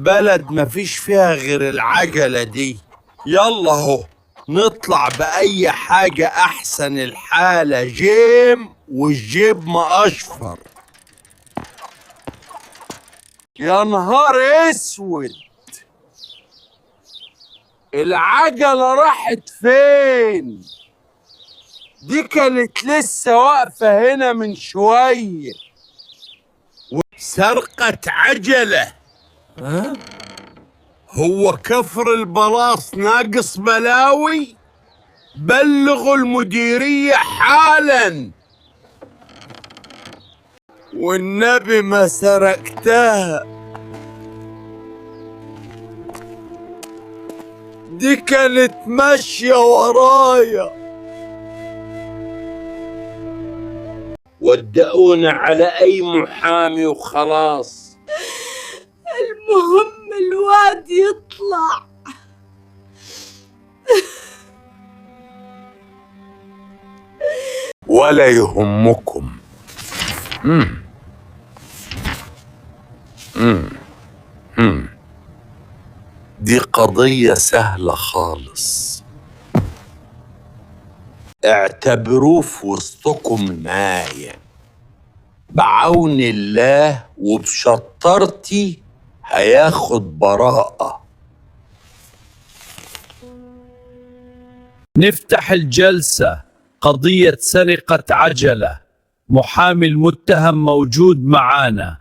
بلد مفيش فيها غير العجلة دي. يلا هو نطلع بأي حاجة أحسن الحالة جيم والجيب ما أشفر. يا نهار اسود، العجلة راحت فين؟ دي كانت لسه واقفة هنا من شوية. سرقة عجلة؟ هو كفر البلاص ناقص بلاوي؟ بلغوا المديرية حالا. والنبي ما سرقتها، دي كانت ماشية ورايا. ودقونا على أي محامي وخلاص. المهم الواد يطلع. ولا يهمكم. دي قضية سهلة خالص، اعتبروه في وسطكم نايم. بعون الله وبشطرتي هياخد براءة. نفتح الجلسة. قضية سرقة عجلة. محامي المتهم موجود معانا.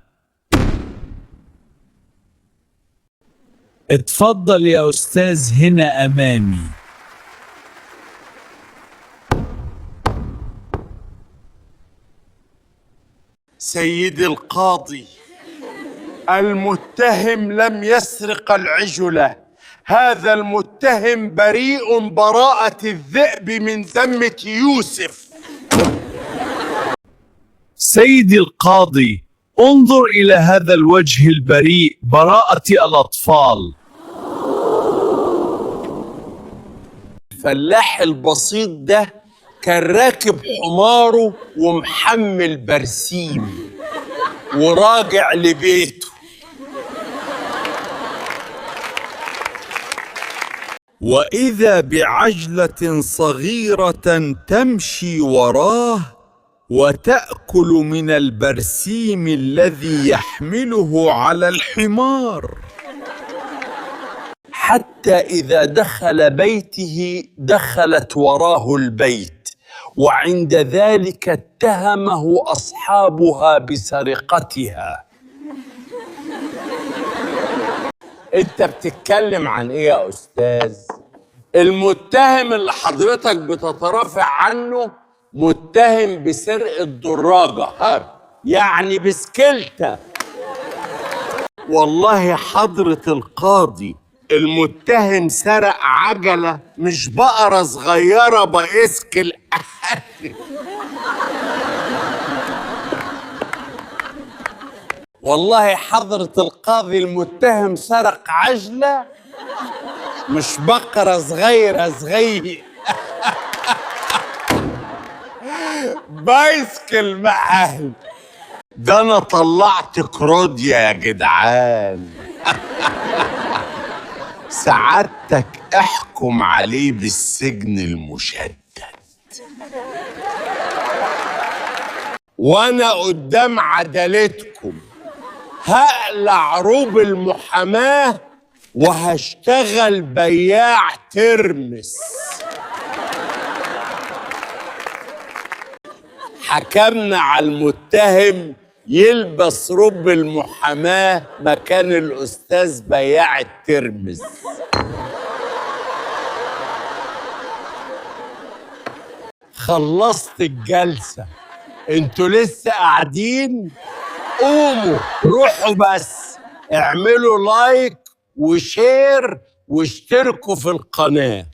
اتفضل يا أستاذ هنا أمامي. سيدي القاضي، المتهم لم يسرق العجلة، هذا المتهم بريء براءة الذئب من ذمة يوسف. سيدي القاضي، انظر إلى هذا الوجه البريء، براءة الأطفال. الفلاح البسيط ده كان راكب حماره ومحمل برسيم وراجع لبيته، وإذا بعجلة صغيرة تمشي وراه وتأكل من البرسيم الذي يحمله على الحمار، حتى إذا دخل بيته دخلت وراه البيت، وعند ذلك اتهمه أصحابها بسرقتها. أنت بتتكلم عن إيه يا أستاذ؟ المتهم اللي حضرتك بتترافع عنه متهم بسرقة دراجة، يعني بسكلتة. والله حضرة القاضي، المتهم سرق عجلة مش بقرة صغيرة باسكل. والله حضرة القاضي المتهم سرق عجلة مش بقرة صغيرة صغير. بايسكل مع أهل. ده أنا طلعت كروديا يا جدعان. سعادتك احكم عليه بالسجن المشدد، وانا قدام عدالتكم هقلع روب المحاماة وهشتغل بياع ترمس. حكمنا على المتهم يلبس روب المحاماة مكان الأستاذ بياع الترمس. خلصت الجلسة، انتوا لسه قاعدين؟ قوموا روحوا، بس اعملوا لايك وشير واشتركوا في القناة.